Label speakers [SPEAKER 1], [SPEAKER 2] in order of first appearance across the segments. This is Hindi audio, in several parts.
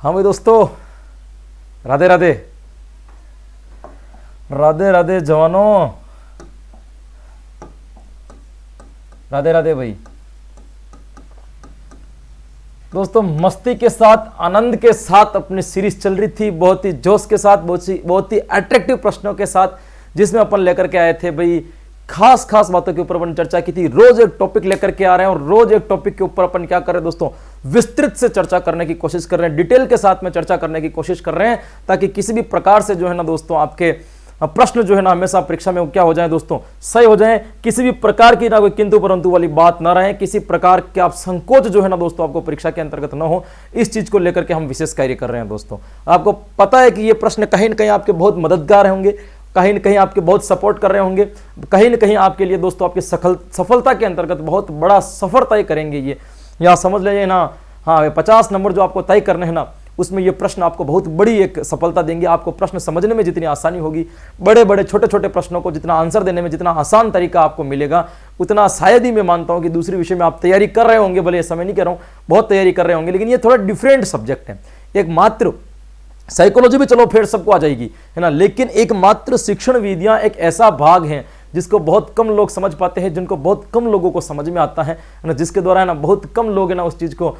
[SPEAKER 1] हाँ भाई दोस्तों, राधे राधे राधे राधे जवानों, राधे राधे भाई दोस्तों। मस्ती के साथ, आनंद के साथ अपनी सीरीज चल रही थी, बहुत ही जोश के साथ, बहुत ही अट्रैक्टिव प्रश्नों के साथ, जिसमें अपन लेकर के आए थे भाई खास खास बातों के ऊपर अपन चर्चा की थी। रोज एक टॉपिक लेकर के आ रहे हैं और रोज एक टॉपिक के ऊपर अपन क्या कर रहे हैं दोस्तों, विस्तृत से चर्चा करने की कोशिश कर रहे हैं, डिटेल के साथ में चर्चा करने की कोशिश कर रहे हैं, ताकि किसी भी प्रकार से जो है ना दोस्तों आपके प्रश्न जो है ना हमेशा परीक्षा में क्या हो जाए दोस्तों, सही हो जाए। किसी भी प्रकार की ना कोई किंतु परंतु वाली बात ना रहे, किसी प्रकार के आप संकोच जो है ना दोस्तों आपको परीक्षा के अंतर्गत ना हो, इस चीज को लेकर के हम विशेष कार्य कर रहे हैं दोस्तों। आपको पता है कि ये प्रश्न कहीं ना कहीं आपके बहुत मददगार होंगे, कहीं न कहीं आपके बहुत सपोर्ट कर रहे होंगे, कहीं न कहीं आपके लिए दोस्तों आपकी सफलता के अंतर्गत बहुत बड़ा सफर तय करेंगे ये। या समझ लीजिए ना, हाँ 50 नंबर जो आपको तय करने हैं ना, उसमें ये प्रश्न आपको बहुत बड़ी एक सफलता देंगे। आपको प्रश्न समझने में जितनी आसानी होगी, बड़े बड़े छोटे छोटे प्रश्नों को जितना आंसर देने में जितना आसान तरीका आपको मिलेगा, उतना शायद ही मैं मानता हूं कि दूसरे विषय में आप तैयारी कर रहे होंगे, भले समय नहीं कह रहा हूं, बहुत तैयारी कर रहे होंगे, लेकिन ये थोड़ा डिफरेंट सब्जेक्ट है। एक मात्र साइकोलॉजी भी चलो फिर सबको आ जाएगी, है ना, लेकिन एक मात्र शिक्षण विधियां एक ऐसा भाग है जिसको बहुत कम लोग समझ पाते हैं, जिनको बहुत कम लोगों को समझ में आता है ना, जिसके द्वारा है ना बहुत कम लोग है ना उस चीज को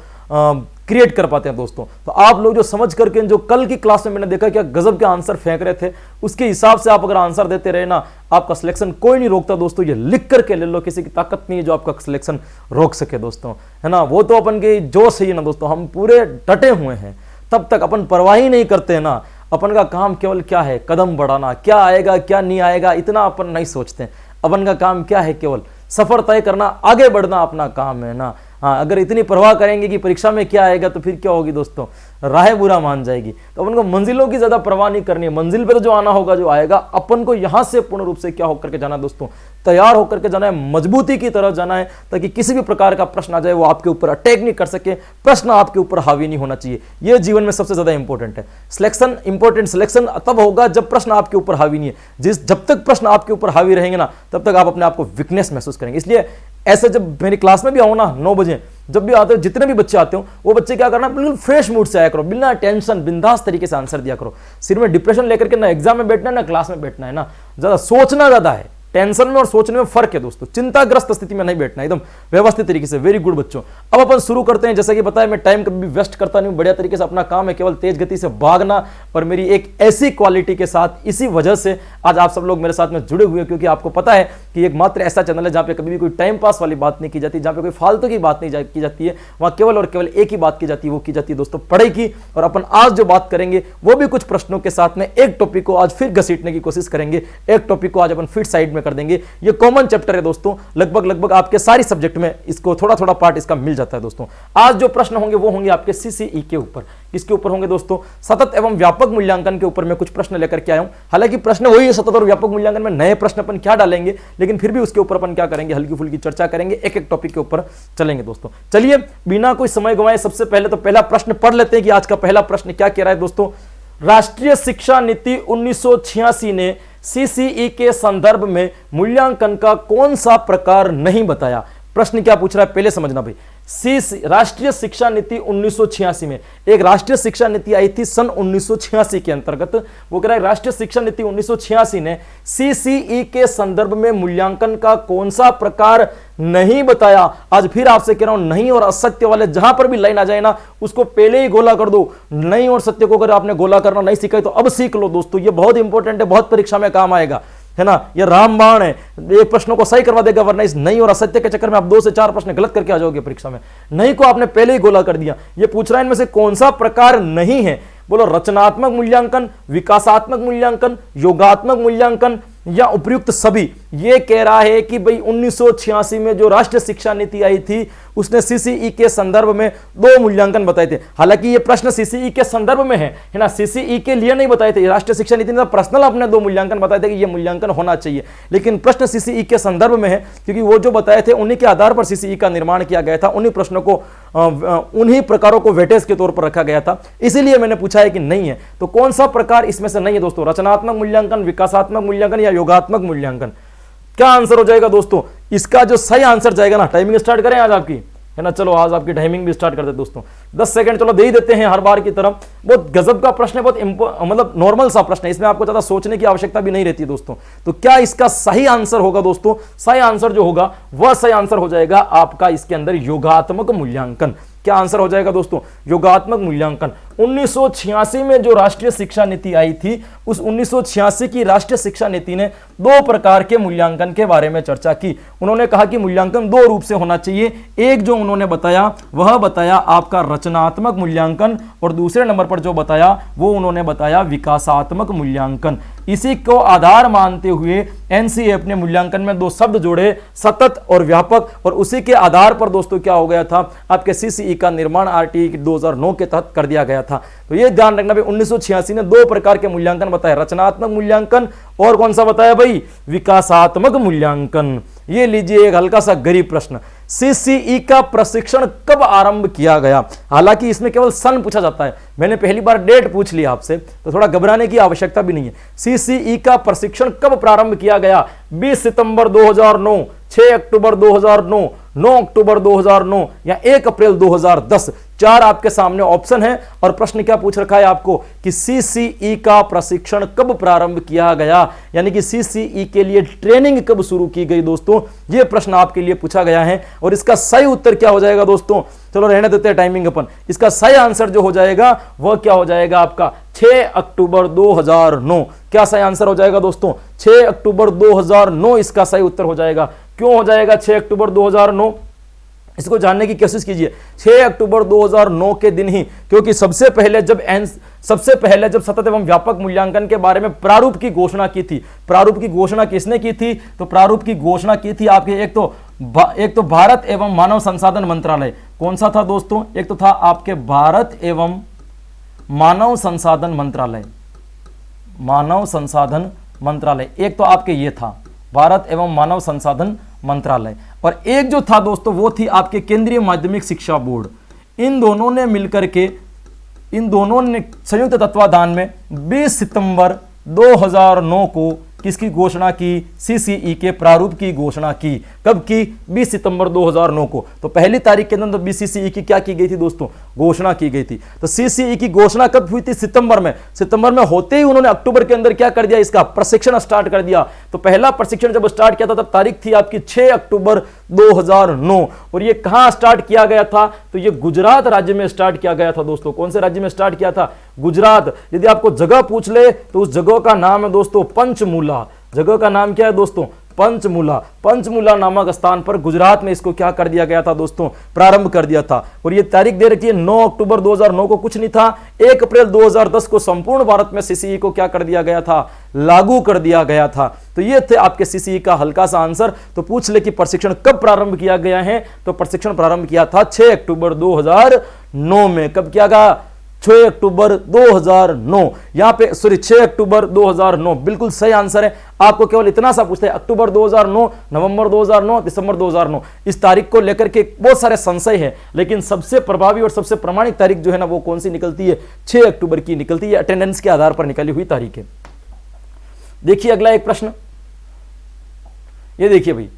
[SPEAKER 1] क्रिएट कर पाते हैं दोस्तों। तो आप लोग जो समझ करके, जो कल की क्लास में मैंने देखा क्या गजब के आंसर फेंक रहे थे, उसके हिसाब से आप अगर आंसर देते रहे ना, आपका सिलेक्शन कोई नहीं रोकता दोस्तों। ये लिख करके ले लो, किसी की ताकत नहीं है जो आपका सिलेक्शन रोक सके दोस्तों, है ना। वो तो अपन के जोश है ना दोस्तों, हम पूरे डटे हुए हैं, तब तक अपन परवाह ही नहीं करते हैं ना। अपन का काम केवल क्या है, कदम बढ़ाना, क्या आएगा क्या नहीं आएगा इतना अपन नहीं सोचते। अपन का काम क्या है, केवल सफर तय करना, आगे बढ़ना अपना काम है ना। हाँ, अगर इतनी परवाह करेंगे कि परीक्षा में क्या आएगा तो फिर क्या होगी दोस्तों, राह बुरा मान जाएगी। तो अपन को मंजिलों की ज्यादा परवाह नहीं करनी है, मंजिल पर जो आना होगा, जो आएगा, अपन को यहां से पूर्ण रूप से क्या होकर के जाना दोस्तों, तैयार होकर के जाना है, मजबूती की तरह जाना है, ताकि किसी भी प्रकार का प्रश्न आ जाए वो आपके ऊपर अटैक नहीं कर सके, प्रश्न आपके ऊपर हावी नहीं होना चाहिए। यह जीवन में सबसे ज्यादा इंपॉर्टेंट है। सिलेक्शन इंपॉर्टेंट, सिलेक्शन तब होगा जब प्रश्न आपके ऊपर हावी नहीं है। जब तक प्रश्न आपके ऊपर हावी रहेंगे ना, तब तक आप अपने आप को वीकनेस महसूस करेंगे। इसलिए ऐसे जब मेरी क्लास में भी आओ ना 9 बजे, जब भी आते हो, जितने भी बच्चे आते हो, वो बच्चे क्या करना, बिल्कुल फ्रेश मूड से आया करो, बिना टेंशन, बिंदास तरीके से आंसर दिया करो। सिर में डिप्रेशन लेकर के ना एग्जाम में बैठना है ना क्लास में बैठना है ना, ज्यादा सोचना ज्यादा है। टेंशन में और सोचने में फर्क है दोस्तों, चिंताग्रस्त स्थिति में नहीं बैठना, एकदम व्यवस्थित तरीके से। वेरी गुड बच्चों, अब अपन शुरू करते हैं। जैसा कि बताया, मैं टाइम कभी वेस्ट करता नहीं हूं, बढ़िया तरीके से अपना काम है केवल तेज गति से भागना, और मेरी एक ऐसी क्वालिटी के साथ, इसी वजह से आज आप सब लोग मेरे साथ में जुड़े हुए हैं, क्योंकि आपको पता है कि एक मात्र ऐसा चैनल है जहां पे कभी भी कोई टाइम पास वाली बात नहीं की जाती, जहां पे कोई फालतू की बात नहीं की जाती है। वहां केवल और केवल एक ही बात की जाती है, वो की जाती है दोस्तों पढ़ाई की। और अपन आज जो बात करेंगे वो भी कुछ प्रश्नों के साथ में एक टॉपिक को आज फिर घसीटने की कोशिश करेंगे, एक टॉपिक को आज अपन फिर साइड में कर देंगे। ये कॉमन चैप्टर है दोस्तों, लगभग आपके सारी सब्जेक्ट में इसको थोड़ा थोड़ा पार्ट इसका मिल जाता है दोस्तों। आज जो प्रश्न होंगे वो होंगे आपके सीसीई के ऊपर। किसके ऊपर होंगे दोस्तों, सतत एवं व्यापक मूल्यांकन के ऊपर मैं कुछ प्रश्न लेकर के आया हूं। हालांकि प्रश्न वही है सतत और व्यापक मूल्यांकन में, नए प्रश्न अपन क्या डालेंगे, लेकिन फिर भी उसके ऊपर अपन क्या करेंगे, हल्की फुल्की चर्चा करेंगे, एक एक टॉपिक के ऊपर चलेंगे दोस्तों। चलिए बिना कोई समय गंवाए सबसे पहले तो पहला प्रश्न पढ़ लेते हैं कि आज का पहला प्रश्न क्या कह रहा है दोस्तों। राष्ट्रीय शिक्षा नीति 1986 ने सीसीई के संदर्भ में मूल्यांकन का कौन सा प्रकार नहीं बताया। प्रश्न क्या पूछ रहा है पहले समझना भाई। राष्ट्रीय शिक्षा नीति 1986 में एक राष्ट्रीय शिक्षा नीति आई थी सन 1986 के अंतर्गत। वो कह रहा है राष्ट्रीय शिक्षा नीति 1986 ने सीसीई के संदर्भ में मूल्यांकन का कौन सा प्रकार नहीं बताया। आज फिर आपसे कह रहा हूं, नहीं और असत्य वाले जहां पर भी लाइन आ जाए ना, उसको पहले ही गोला कर दो। नहीं और सत्य को अगर आपने गोला करना नहीं सीखा तो अब सीख लो दोस्तों, ये बहुत इंपॉर्टेंट है, बहुत परीक्षा में काम आएगा, है ना। ये रामबाण है, एक प्रश्नों को सही करवा देगा, वरना इस नहीं और असत्य के चक्कर में आप 2 से 4 प्रश्न गलत करके आ जाओगे परीक्षा में। नहीं को आपने पहले ही गोला कर दिया। ये पूछ रहा है इनमें से कौन सा प्रकार नहीं है, बोलो रचनात्मक मूल्यांकन, विकासात्मक मूल्यांकन, योगात्मक मूल्यांकन या उपयुक्त सभी। ये कह रहा है कि भाई 1986 में जो राष्ट्रीय शिक्षा नीति आई थी उसने सीसीई के संदर्भ में 2 मूल्यांकन बताए थे। हालांकि ये प्रश्न सीसीई के संदर्भ में है ना, सीसीई के लिए नहीं बताए थे। राष्ट्रीय शिक्षा नीति ने पर्सनल अपने 2 मूल्यांकन बताए थे कि ये मूल्यांकन होना चाहिए, लेकिन प्रश्न सीसीई के संदर्भ में है, क्योंकि वो जो बताए थे उन्हीं के आधार पर सीसीई का निर्माण किया गया था, उन्हीं प्रश्नों को उन्हीं प्रकारों को वेटेज के तौर पर रखा गया था, इसीलिए मैंने पूछा है कि नहीं है। तो कौन सा प्रकार इसमें से नहीं है दोस्तों, रचनात्मक मूल्यांकन, विकासात्मक मूल्यांकन या योगात्मक मूल्यांकन। क्या आंसर हो जाएगा दोस्तों इसका? जो सही आंसर जाएगा ना, टाइमिंग स्टार्ट करें आज आपकी, है ना। चलो आज आपकी टाइमिंग भी स्टार्ट कर दे दोस्तों। 10 सेकंड चलो दे ही देते हैं हर बार की तरह। बहुत गजब का प्रश्न है, बहुत मतलब नॉर्मल सा प्रश्न है, इसमें आपको ज्यादा सोचने की आवश्यकता भी नहीं रहती दोस्तों। तो क्या इसका सही आंसर होगा दोस्तों? सही आंसर जो होगा वह सही आंसर हो जाएगा आपका इसके अंदर योगात्मक मूल्यांकन। क्या आंसर हो जाएगा दोस्तों? योगात्मक मूल्यांकन। 1986 में जो राष्ट्रीय शिक्षा नीति आई थी, उस 1986 की राष्ट्रीय शिक्षा नीति ने 2 प्रकार के मूल्यांकन के बारे में चर्चा की। उन्होंने कहा कि मूल्यांकन 2 रूप से होना चाहिए। एक जो उन्होंने बताया वह बताया आपका रचनात्मक मूल्यांकन, और दूसरे नंबर पर जो बताया वो उन्होंने बताया विकासात्मक मूल्यांकन। इसी को आधार मानते हुए एनसीएफ ने मूल्यांकन में 2 शब्द जोड़े, सतत और व्यापक, और उसी के आधार पर दोस्तों क्या हो गया था, आपके सीसीई का निर्माण आरटीई 2009 के तहत कर दिया गया था। तो ये ध्यान रखना भाई, 1986 ने 2 प्रकार के मूल्यांकन बताए, रचनात्मक मूल्यांकन और कौन सा बताया भाई, विकासात्मक मूल्यांकन। ये लीजिए एक हल्का सा गरीब प्रश्न, सीसीई का प्रशिक्षण कब आरंभ किया गया? हालांकि इसमें केवल सन पूछा जाता है, मैंने पहली बार डेट पूछ लिया आपसे, तो थोड़ा घबराने की आवश्यकता भी नहीं है। सीसीई का प्रशिक्षण कब प्रारंभ किया गया? 20 सितंबर 2009, 6 अक्टूबर 2009, 9 अक्टूबर 2009 या 1 अप्रैल 2010। 4 आपके सामने ऑप्शन है, और प्रश्न क्या पूछ रखा है आपको कि सीसीई का प्रशिक्षण कब प्रारंभ किया गया, यानी कि सीसीई के लिए ट्रेनिंग कब शुरू की गई दोस्तों, यह प्रश्न आपके लिए पूछा गया है। और इसका सही उत्तर क्या हो जाएगा दोस्तों? चलो रहने देते हैं टाइमिंग अपन। इसका सही आंसर जो हो जाएगा वह क्या हो जाएगा आपका 6 अक्टूबर 2009। क्या सही आंसर हो जाएगा दोस्तों? 6 अक्टूबर 2009 इसका सही उत्तर हो जाएगा। क्यों हो जाएगा 6 अक्टूबर 2009? इसको जानने की कोशिश कीजिए। 6 अक्टूबर 2009 के दिन ही, क्योंकि सबसे पहले जब सतत एवं व्यापक मूल्यांकन के बारे में प्रारूप की घोषणा की थी, प्रारूप की घोषणा किसने की थी? तो प्रारूप की घोषणा की थी आपके एक तो भारत एवं मानव संसाधन मंत्रालय। कौन सा था दोस्तों? एक तो था आपके भारत एवं मानव संसाधन मंत्रालय, मानव संसाधन मंत्रालय, एक तो आपके ये था भारत एवं मानव संसाधन मंत्रालय, और एक जो था दोस्तों वो थी आपके केंद्रीय माध्यमिक शिक्षा बोर्ड। इन दोनों ने मिलकर के, इन दोनों ने संयुक्त तत्वाधान में 20 सितंबर 2009 को किसकी घोषणा की? सीसीई के प्रारूप की घोषणा की। कब की? 20 सितंबर 2009 को। तो पहली तारीख के अंदर सीसीई की क्या की गई थी दोस्तों? घोषणा की गई थी। तो सीसीई की घोषणा कब हुई थी? सितंबर में। सितंबर में होते ही उन्होंने अक्टूबर के अंदर क्या कर दिया? इसका प्रशिक्षण स्टार्ट कर दिया। तो पहला प्रशिक्षण जब स्टार्ट किया था तब तारीख थी आपकी 6 अक्टूबर 2009। और ये कहां स्टार्ट किया गया था? तो ये गुजरात राज्य में स्टार्ट किया गया था दोस्तों। कौन से राज्य में स्टार्ट किया था? गुजरात। यदि आपको जगह पूछ ले तो उस जगह का नाम है दोस्तों पंचमूला। जगह का नाम क्या है दोस्तों? पंचमूला। पंचमूला नामक स्थान पर गुजरात में इसको क्या कर दिया गया था दोस्तों? प्रारंभ कर दिया था। और ये तारीख दे रखी है 9 अक्टूबर 2009 को कुछ नहीं था, 1 अप्रैल 2010 को संपूर्ण भारत में सीसीई को क्या कर दिया गया था? लागू कर दिया गया था। तो ये थे आपके सीसीई का हल्का सा आंसर। तो पूछ ले कि प्रशिक्षण कब प्रारंभ किया गया है? तो प्रशिक्षण प्रारंभ किया था 6 अक्टूबर 2009 में। कब किया गया? 6 अक्टूबर 2009। यहां पे 6 अक्टूबर 2009 बिल्कुल सही आंसर है। आपको केवल इतना सा पूछते हैं, अक्टूबर 2009, नवंबर 2009, दिसंबर 2009, इस तारीख को लेकर के बहुत सारे संशय है, लेकिन सबसे प्रभावी और सबसे प्रमाणिक तारीख जो है ना वो कौन सी निकलती है? 6 अक्टूबर की निकलती है। अटेंडेंस के आधार पर निकली हुई तारीख है। देखिए अगला एक प्रश्न, ये देखिए भाई,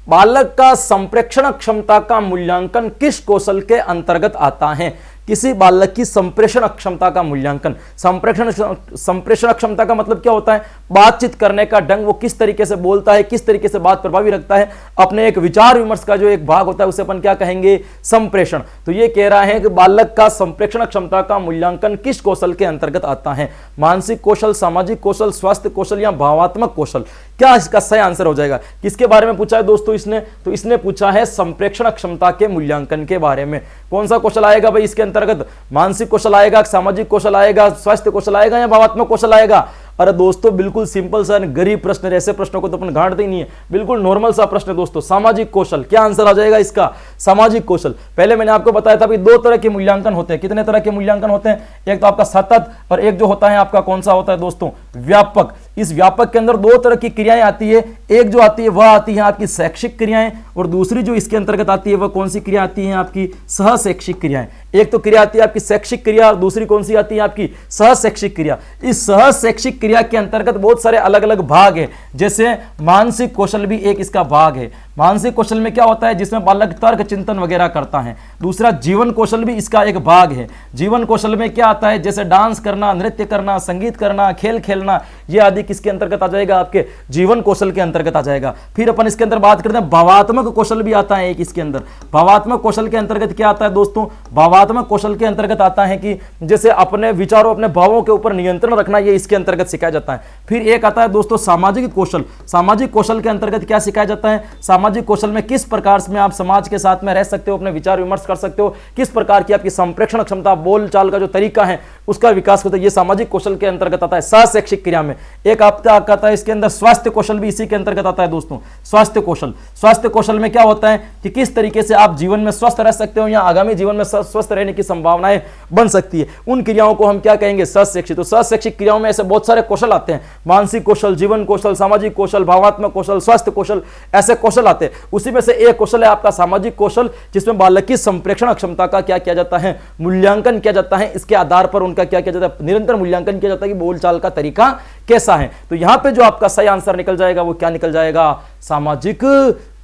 [SPEAKER 1] बालक का संप्रेषण क्षमता का मूल्यांकन किस कौशल के अंतर्गत आता है? किसी बालक की संप्रेषण क्षमता का मूल्यांकन। संप्रेषण क्षमता का मतलब क्या होता है? बातचीत करने का ढंग, वो किस तरीके से बोलता है, किस तरीके से बात प्रभावी रखता है, अपने एक विचार विमर्श का जो एक भाग होता है उसे अपन क्या कहेंगे? संप्रेषण। तो ये कह रहा है कि बालक का संप्रेषण क्षमता का मूल्यांकन किस कौशल के अंतर्गत आता है? मानसिक कौशल, सामाजिक कौशल, स्वास्थ्य कौशल या भावात्मक कौशल? क्या इसका सही आंसर हो जाएगा? किसके बारे में पूछा है दोस्तों इसने? तो इसने पूछा है संप्रेषण क्षमता के मूल्यांकन के बारे में। कौन सा कौशल आएगा भाई इसके अंतर्गत? मानसिक कौशल आएगा, सामाजिक कौशल आएगा, स्वास्थ्य कौशल आएगा या भावात्मक कौशल आएगा? अरे दोस्तों बिल्कुल सिंपल सा गरीब प्रश्न, ऐसे प्रश्नों को तो अपन गांठते ही नहीं है, बिल्कुल नॉर्मल सा प्रश्न है दोस्तों। सामाजिक कौशल। क्या आंसर आ जाएगा इसका? सामाजिक कौशल। पहले मैंने आपको बताया था कि 2 तरह के मूल्यांकन होते हैं। कितने तरह के मूल्यांकन होते हैं? एक तो आपका सतत और एक जो होता है आपका कौन सा होता है दोस्तों? व्यापक। इस व्यापक के अंदर दो तरह की क्रियाएं आती है। एक जो आती है वह आती है आपकी शैक्षिक क्रियाएं, और दूसरी जो इसके अंतर्गत आती है वह कौन सी क्रिया आती है आपकी सहशैक्षिक क्रियाएं। एक तो क्रिया आती है आपकी शैक्षिक क्रिया और दूसरी कौन सी आती है आपकी सहशैक्षिक क्रिया। इस सहशैक्षिक क्रिया के अंतर्गत बहुत सारे अलग अलग भाग है, जैसे मानसिक कौशल भी एक इसका भाग है। मानसिक कौशल में क्या होता है, जिसमें बालक तर्क चिंतन वगैरह करता है। दूसरा जीवन कौशल भी इसका एक भाग है। जीवन कौशल में क्या आता है, जैसे डांस करना, नृत्य करना, संगीत करना, खेल खेलना, ये आदि किसके अंतर्गत आ जाएगा, आपके जीवन कौशल के अंतर्गत आ जाएगा। फिर अपन इसके अंदर बात करते हैं भावात्मक कौशल भी आता है एक इसके अंदर। भावात्मक कौशल के अंतर्गत क्या आता है दोस्तों, भावात्मक कौशल के अंतर्गत आता है कि जैसे अपने विचारों, अपने भावों के ऊपर नियंत्रण रखना, ये इसके अंतर्गत सिखाया जाता है। फिर एक आता है दोस्तों सामाजिक कौशल। सामाजिक कौशल के अंतर्गत क्या सिखाया जाता है, सामाजिक कौशल में किस प्रकार में आप समाज के साथ में रह सकते हो, अपने विचार विमर्श कर सकते हो, किस प्रकार की आपकी संप्रेषण क्षमता, बोल चाल का जो तरीका है उसका विकास होता है, ये सामाजिक कौशल के अंतर्गत आता है सहशैक्षिक क्रिया में। एक आपका आता है इसके अंदर स्वास्थ्य कौशल भी इसी के अंतर्गत आता है दोस्तों। स्वास्थ्य कौशल, स्वास्थ्य कौशल में क्या होता है कि किस तरीके से आप जीवन में स्वस्थ रह सकते हो या आगामी जीवन में स्वस्थ रहने की संभावनाएं बन सकती है, उन क्रियाओं को हम क्या कहेंगे, सहशैक्षिक। तो सहशैक्षिक क्रियाओं में ऐसे बहुत सारे कौशल आते हैं, मानसिक कौशल, जीवन कौशल, सामाजिक कौशल, भावात्मक कौशल, स्वास्थ्य कौशल, ऐसे कौशल आते हैं। उसी में से एक कौशल है आपका सामाजिक कौशल, जिसमें बालक की संप्रेषण क्षमता का क्या किया जाता है, मूल्यांकन किया जाता है। इसके आधार पर उनका क्या किया जाता है, निरंतर मूल्यांकन किया जाता है कि बोलचाल का तरीका कैसा है। तो यहां पे जो आपका सही आंसर निकल जाएगा वो क्या निकल जाएगा, सामाजिक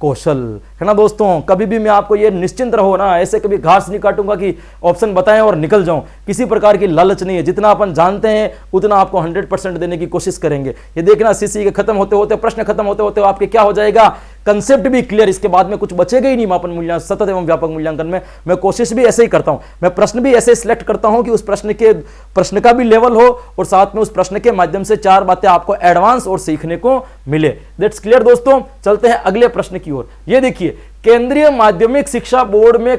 [SPEAKER 1] कौशल, है ना दोस्तों। कभी भी मैं आपको ये निश्चिंत रहो ना, ऐसे कभी घास नहीं काटूंगा कि ऑप्शन बताएं और निकल जाऊं, किसी प्रकार की लालच नहीं है। जितना अपन जानते हैं उतना आपको 100% देने की कोशिश करेंगे। ये देखना सीसी के खत्म होते होते, प्रश्न खत्म होते होते आपके क्या हो जाएगा, कंसेप्ट भी क्लियर, इसके बाद में कुछ बचेगा ही नहीं। मापन मूल्यांकन, सतत एवं व्यापक मूल्यांकन में मैं कोशिश भी ऐसे ही करता हूं, मैं प्रश्न भी ऐसे सिलेक्ट करता हूं कि उस प्रश्न का भी लेवल हो और साथ में उस प्रश्न के माध्यम से 4 बातें आपको एडवांस और सीखने को मिले। दैट्स क्लियर दोस्तों। चलते हैं अगले प्रश्न की ओर। ये देखिए, केंद्रीय माध्यमिक शिक्षा बोर्ड में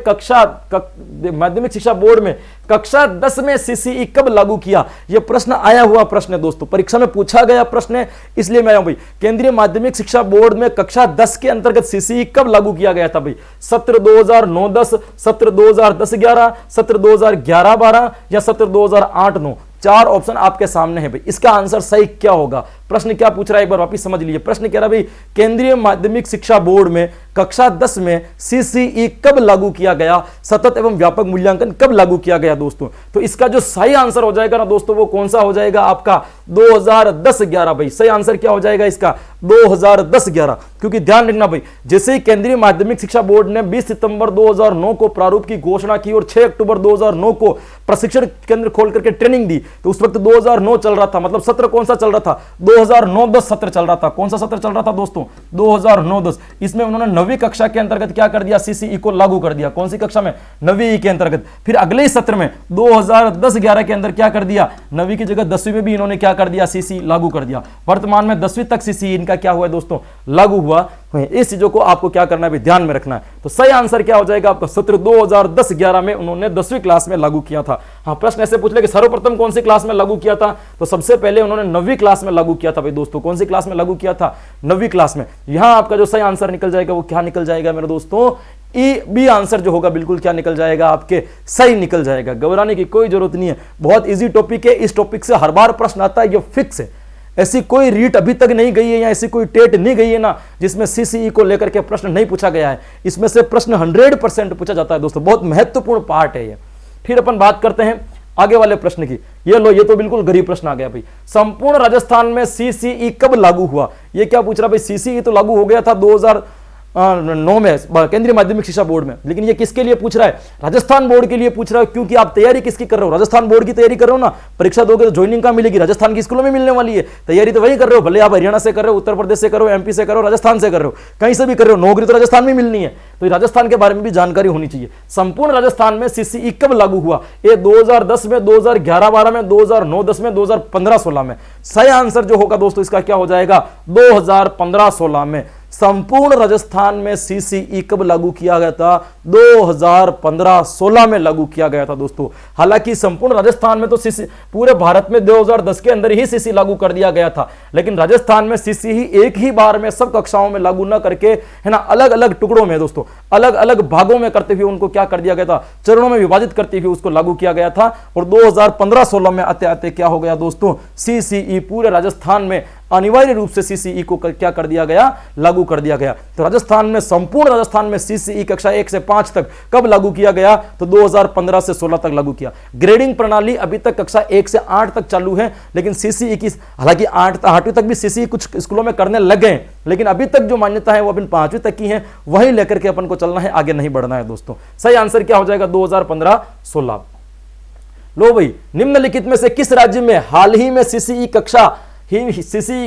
[SPEAKER 1] माध्यमिक शिक्षा बोर्ड में कक्षा 10 में सीसीई कब लागू किया। यह प्रश्न आया हुआ प्रश्न है दोस्तों, परीक्षा में पूछा गया प्रश्न है, इसलिए मैं आया हूं भाई। केंद्रीय माध्यमिक शिक्षा बोर्ड में कक्षा 10 के अंतर्गत सीसीई कब लागू किया गया था भाई, सत्र 2009-10, सत्र 2010-11, सत्र 2011-12 या सत्र 2008-9। 4 ऑप्शन आपके सामने है भाई। इसका आंसर सही क्या होगा, प्रश्न क्या पूछ रहा है एक बार वापिस समझ लीजिए। प्रश्न कह रहा भाई, केंद्रीय माध्यमिक शिक्षा बोर्ड में कक्षा 10 में सीसीई कब लागू किया गया, सतत एवं व्यापक मूल्यांकन कब लागू किया गया दोस्तों। तो इसका जो सही आंसर हो जाएगा ना दोस्तों, वो कौन सा हो जाएगा आपका 2010-11 भाई। सही आंसर क्या हो जाएगा इसका 2010-11। क्योंकि ध्यान रखना भाई, जैसे ही केंद्रीय माध्यमिक शिक्षा बोर्ड ने 20 सितंबर 2009 को प्रारूप की घोषणा की और 6 अक्टूबर 2009 को प्रशिक्षण केंद्र खोल करके ट्रेनिंग दी, तो उस वक्त 2009 चल रहा था, मतलब सत्र कौन सा चल रहा था, 2009-10 सत्र चल रहा था। कौन सा सत्र चल रहा था दोस्तों, 2009-10। इसमें उन्होंने 9वीं कक्षा के अंतर्गत क्या कर दिया, सीसीई को लागू कर दिया। कौन सी कक्षा में, 9वीं के अंतर्गत। फिर अगले ही सत्र में 2010-11 के अंदर क्या कर दिया, 9वीं की जगह 10वीं में भी इन्होंने क्या कर दिया, सीसीई लागू कर दिया। वर्तमान में 10वीं तक सीसीई इनका क्या हुआ दोस्तों, लागू हुआ। इस चीजों को आपको क्या करना है, ध्यान में रखना है। तो सही आंसर क्या हो जाएगा आपका, सत्र 2010-11 में उन्होंने 10वीं क्लास में लागू किया था। हाँ, प्रश्न ऐसे पूछ ले कि सर्वप्रथम कौन सी क्लास में लागू किया था, तो सबसे पहले उन्होंने 9वीं क्लास में लागू किया था भाई दोस्तों। कौन सी क्लास में लागू किया था, 9वीं क्लास में। यहां आपका जो सही आंसर निकल जाएगा वो क्या निकल जाएगा मेरे दोस्तों, बी आंसर जो होगा बिल्कुल क्या निकल जाएगा, आपके सही निकल जाएगा। घबराने की कोई जरूरत नहीं है, बहुत इजी टॉपिक है। इस टॉपिक से हर बार प्रश्न आता है, ये फिक्स है। ऐसी कोई रीट अभी तक नहीं गई है या ऐसी कोई टेट नहीं गई है ना जिसमें सीसीई को लेकर के प्रश्न नहीं पूछा गया है। इसमें से प्रश्न 100% पूछा जाता है दोस्तों, बहुत महत्वपूर्ण पार्ट है ये। फिर अपन बात करते हैं आगे वाले प्रश्न की। ये लो, ये तो बिल्कुल गरीब प्रश्न आ गया भाई। संपूर्ण राजस्थान में सीसीई कब लागू हुआ। ये क्या पूछ रहा भाई, सीसीई तो लागू हो गया था 2009 में केंद्रीय माध्यमिक शिक्षा बोर्ड में, लेकिन ये किसके लिए पूछ रहा है, राजस्थान बोर्ड के लिए पूछ रहा है। क्योंकि आप तैयारी किसकी कर रहे हो, राजस्थान बोर्ड की तैयारी कर रहे हो ना। परीक्षा दोगे तो ज्वाइनिंग कहाँ मिलेगी, राजस्थान की स्कूलों में मिलने वाली है। तैयारी तो वही कर रहे हो, भले आप हरियाणा से कर रहे हो, उत्तर प्रदेश से कर रहे हो, एमपी से कर रहे हो, राजस्थान से कर रहे हो, कहीं से भी कर रहे हो, नौकरी तो राजस्थान में मिलनी है। तो राजस्थान के बारे में भी जानकारी होनी चाहिए। संपूर्ण राजस्थान में सीसीई कब लागू हुआ, ये 2010 में, 2011-12 में, 2009-10 में, 2015-16 में। सही आंसर जो होगा दोस्तों इसका क्या हो जाएगा, 2015-16 में। संपूर्ण राजस्थान में सीसीई कब लागू किया गया था, 2015-16 में लागू किया गया था दोस्तों। हालांकि संपूर्ण राजस्थान में तो सीसी पूरे भारत में 2010 के अंदर ही सीसी लागू कर दिया गया था, लेकिन राजस्थान में सीसी ही एक ही बार में सब कक्षाओं में लागू न करके, है ना, अलग अलग टुकड़ों में दोस्तों, अलग अलग भागों में करते हुए उनको क्या कर दिया गया था, चरणों में विभाजित करते हुए उसको लागू किया गया था। और 2015-16 में आते आते क्या हो गया दोस्तों, सीसीई पूरे राजस्थान में अनिवार्य रूप से सीसीई को क्या कर दिया गया, लागू कर दिया गया। तो राजस्थान में, संपूर्ण राजस्थान में सीसीई कक्षा 1 से 5 तक कब लागू किया गया, तो 2015 से 16 तक लागू किया। ग्रेडिंग प्रणाली अभी तक कक्षा 1 से 8 तक चालू है, लेकिन सीसीई की, हालांकि 8वीं तक भी सीसीई कुछ स्कूलों में करने लग गए, लेकिन अभी तक जो मान्यता है वो अभी 5वीं तक की है, वही लेकर के अपन को चलना है, आगे नहीं बढ़ना है दोस्तों। सही आंसर क्या हो जाएगा, 2015-16। लो भाई, निम्नलिखित में से किस राज्य में हाल ही में सीसीई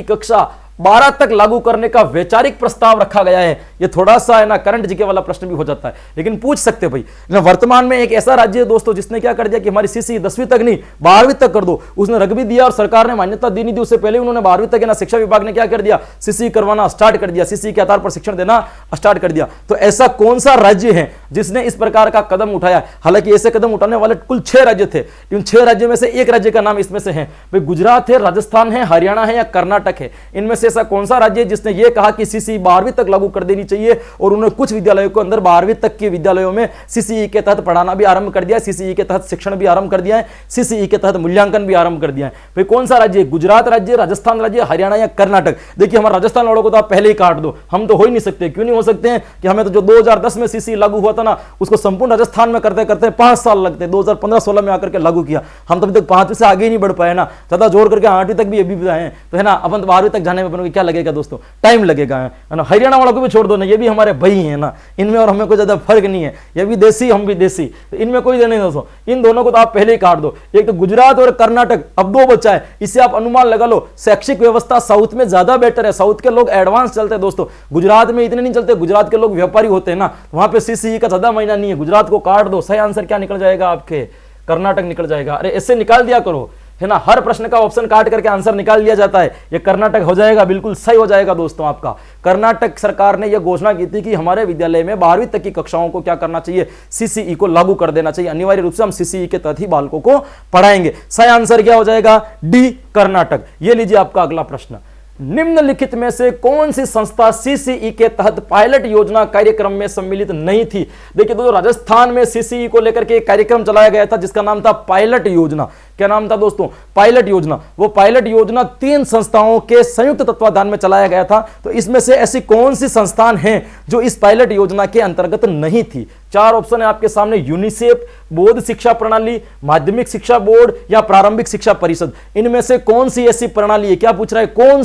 [SPEAKER 1] कक्षा 12 तक लागू करने का वैचारिक प्रस्ताव रखा गया है? ये थोड़ा सा है ना करंट जीके वाला प्रश्न भी हो जाता है, लेकिन पूछ सकते भाई। वर्तमान में एक ऐसा राज्य है दोस्तों जिसने क्या कर दिया कि हमारी सीसीई 10वीं तक नहीं 12वीं तक कर दो, उसने रख भी दिया और सरकार ने मान्यता दी नहीं दी, उससे पहले उन्होंने 12वीं तक ना शिक्षा विभाग ने क्या कर दिया, सीसीई करवाना स्टार्ट कर दिया, सीसीई के आधार पर शिक्षण देना स्टार्ट कर दिया। तो ऐसा कौन सा राज्य है जिसने इस प्रकार का कदम उठाया? हालांकि ऐसे कदम उठाने वाले कुल 6 राज्य थे, इन 6 राज्यों में से एक राज्य का नाम इसमें से है भाई, गुजरात है, राजस्थान है, हरियाणा है या कर्नाटक है। इनमें से ऐसा कौन सा राज्य जिसने यह कहा कि सीसीई 12वीं तक लागू कर देनी चाहिए, और उन्होंने कुछ विद्यालयों को अंदर 12वीं तक के विद्यालयों में सीसीई के तहत पढ़ाना भी आरंभ कर दिया है, सीसीई के तहत शिक्षण भी आरंभ कर दिया है, सीसीई के तहत मूल्यांकन भी आरंभ कर दिया है। भाई कौन सा राज्य? गुजरात राज्य, राजस्थान राज्य, हरियाणा या कर्नाटक? देखिए हमारे राजस्थान वालों को तो आप पहले ही काट दो, हम तो हो ही नहीं सकते। क्यों नहीं हो सकते हैं कि हमें तो जो 2010 में सीसीई लागू हुआ था ना, उसको संपूर्ण राजस्थान में करते करते 5 साल लगते, 2015-16 में आकर के लागू किया। हम तो अभी तक 5वीं से आगे ही नहीं बढ़ पाए ना, ज्यादा जोर करके 8वीं तक भी अभी आए, तो है ना, अपन 12वीं तक जाने में अपन को क्या लगेगा दोस्तों, टाइम लगेगा, है ना। हरियाणा वालों को भी छोड़ दो ना, ये भी हमारे भाई हैं ना, इनमें और हमें कोई ज्यादा फर्क नहीं है, ये भी देसी हम भी देसी, तो इनमें कोई देने नहीं दोस्तों। इन दोनों को तो आप पहले ही काट दो। एक तो गुजरात और कर्नाटक, अब 2 बचा है, इससे आप अनुमान लगा लो शैक्षिक व्यवस्था साउथ में ज्यादा बेटर है, साउथ के लोग एडवांस चलते हैं दोस्तों, गुजरात में इतने नहीं चलते, गुजरात के लोग व्यापारी होते हैं ना, वहां पे सीसीई का ज्यादा महीना नहीं है, गुजरात को काट दो। सही आंसर क्या निकल जाएगा आपके, कर्नाटक निकल जाएगा। अरे ऐसे निकाल दिया करो, है ना, हर प्रश्न का ऑप्शन काट करके आंसर निकाल दिया जाता है। ये कर्नाटक हो जाएगा, बिल्कुल सही हो जाएगा दोस्तों आपका। कर्नाटक सरकार ने यह घोषणा की थी कि हमारे विद्यालय में 12वीं तक की कक्षाओं को क्या करना चाहिए, सीसीई को लागू कर देना चाहिए, अनिवार्य रूप से हम सीसीई के तहत ही बालकों को पढ़ाएंगे। सही आंसर क्या हो जाएगा, डी कर्नाटक। ये लीजिए आपका अगला प्रश्न, निम्नलिखित में से कौन सी संस्था सीसीई के तहत पायलट योजना कार्यक्रम में सम्मिलित नहीं थी? देखिए दोस्तों, राजस्थान में सीसीई को लेकर के एक कार्यक्रम चलाया गया था जिसका नाम था पायलट योजना। क्या नाम था दोस्तों, पायलट योजना। वो पायलट योजना 3 संस्थाओं के संयुक्त तत्वाधान में चलाया गया था। तो इसमें से ऐसी कौन सी संस्थान है जो इस पायलट योजना के अंतर्गत नहीं थी? 4 ऑप्शन है आपके सामने, यूनिसेफ, बोध शिक्षा प्रणाली, माध्यमिक शिक्षा बोर्ड या प्रारंभिक शिक्षा परिषद। इनमें से कौन सी ऐसी प्रणाली है, क्या पूछ रहा है, कौन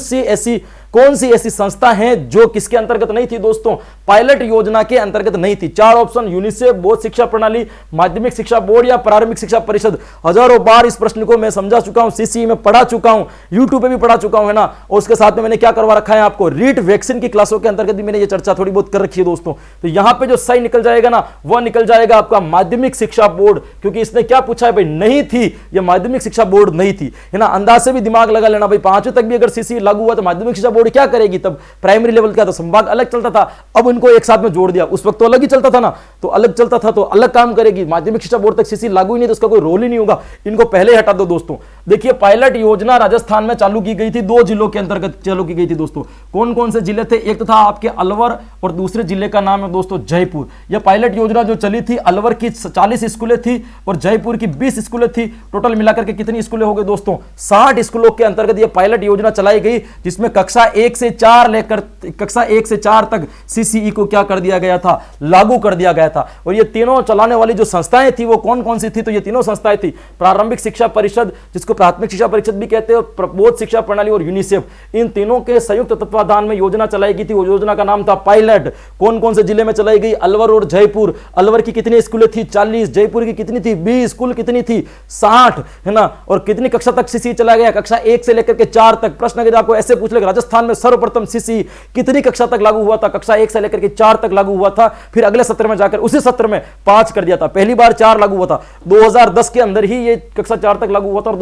[SPEAKER 1] सी ऐसी संस्था है जो किसके अंतर्गत नहीं थी दोस्तों, पायलट योजना के अंतर्गत नहीं थी? 4 ऑप्शन, यूनिसेफ, बोध शिक्षा प्रणाली, माध्यमिक शिक्षा बोर्ड या प्रारंभिक शिक्षा परिषद। हजारों बार इस प्रश्न को मैं समझा चुका हूं, सीसीई में पढ़ा चुका हूं, यूट्यूब पे भी पढ़ा चुका हूं, है ना। और उसके साथ में मैंने क्या करवा रखा है आपको, रीट वैक्सीन की क्लासों के अंतर्गत भी मैंने ये चर्चा थोड़ी बहुत कर रखी है दोस्तों। तो यहां पे जो सही निकल जाएगा ना, वह निकल जाएगा आपका माध्यमिक शिक्षा बोर्ड, क्योंकि इसने क्या पूछा है भाई, नहीं थी, ये माध्यमिक शिक्षा बोर्ड नहीं थी, है ना। अंदाज से भी दिमाग लगा लेना भाई, 5वीं तक भी अगर सीसीई लागू हुआ तो माध्यमिक शिक्षा बोर्ड क्या करेगी? तब प्राइमरी लेवल का तो संभाग अलग चलता था, अब इनको एक साथ में जोड़ दिया। उस वक्त तो अलग ही चलता था ना, तो अलग चलता था तो अलग काम करेगी। माध्यमिक शिक्षा बोर्ड तक सीसीई लागू ही नहीं तो उसका कोई रोल ही नहीं होगा, इनको पहले हटा दो दोस्तों। देखिए पायलट योजना राजस्थान में चालू की गई थी, 2 जिलों के अंतर्गत चालू की गई थी दोस्तों। कौन कौन से जिले थे? एक तो था आपके अलवर और दूसरे जिले का नाम है दोस्तों जयपुर। यह पायलट योजना जो चली थी, अलवर की 40 स्कूलें थी और जयपुर की 20 स्कूलें थी। टोटल मिलाकर के कितनी स्कूलें हो गई दोस्तों? 60 स्कूलों के अंतर्गत यह पायलट योजना चलाई गई, जिसमें कक्षा 1 से 4 लेकर कक्षा 1 से 4 तक सीसीई को क्या कर दिया गया था, लागू कर दिया गया था। और ये तीनों चलाने वाली जो संस्थाएं थी वो कौन कौन सी थी? तो ये तीनों संस्थाएं थी, प्रारंभिक शिक्षा परिषद जिसको प्राथमिक शिक्षा परिषद भी कहते हैं, बोध शिक्षा प्रणाली और यूनिसेफ। इन तीनों के संयुक्त तत्वाधान में योजना चलाई गई थी। वो योजना का नाम था पायलट। कौन कौन से जिले में चलाई गई? अलवर और जयपुर। अलवर की कितनी स्कूलें थी? 40। जयपुर की कितनी थी? 20। स्कूल कितनी थी? 60, है ना। और कितनी कक्षा तक सीसीई चलाया गया? कक्षा 1 से लेकर के 4 तक। प्रश्न अगर आपको ऐसे पूछ ले, राजस्थान में सर्वप्रथम सीसीई कितनी कक्षा तक लागू हुआ था? कक्षा 1 से लेकर के 4 तक लागू हुआ था। फिर अगले सत्र में जाकर उसी सत्र में 5 कर दिया था। पहली बार 4 लागू हुआ था, 2010 के अंदर ही ये कक्षा 4 तक लागू हुआ था, और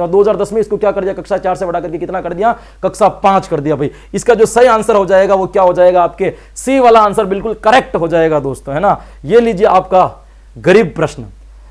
[SPEAKER 1] 2010 में इसको क्या कर दिया, कक्षा 4 से बढ़ा करके कितना कर दिया, कक्षा 5 कर दिया भाई। इसका जो सही आंसर हो जाएगा वो क्या हो जाएगा, आपके सी वाला आंसर बिल्कुल करेक्ट हो जाएगा दोस्तों, है ना। ये लीजिए आपका गरीब प्रश्न।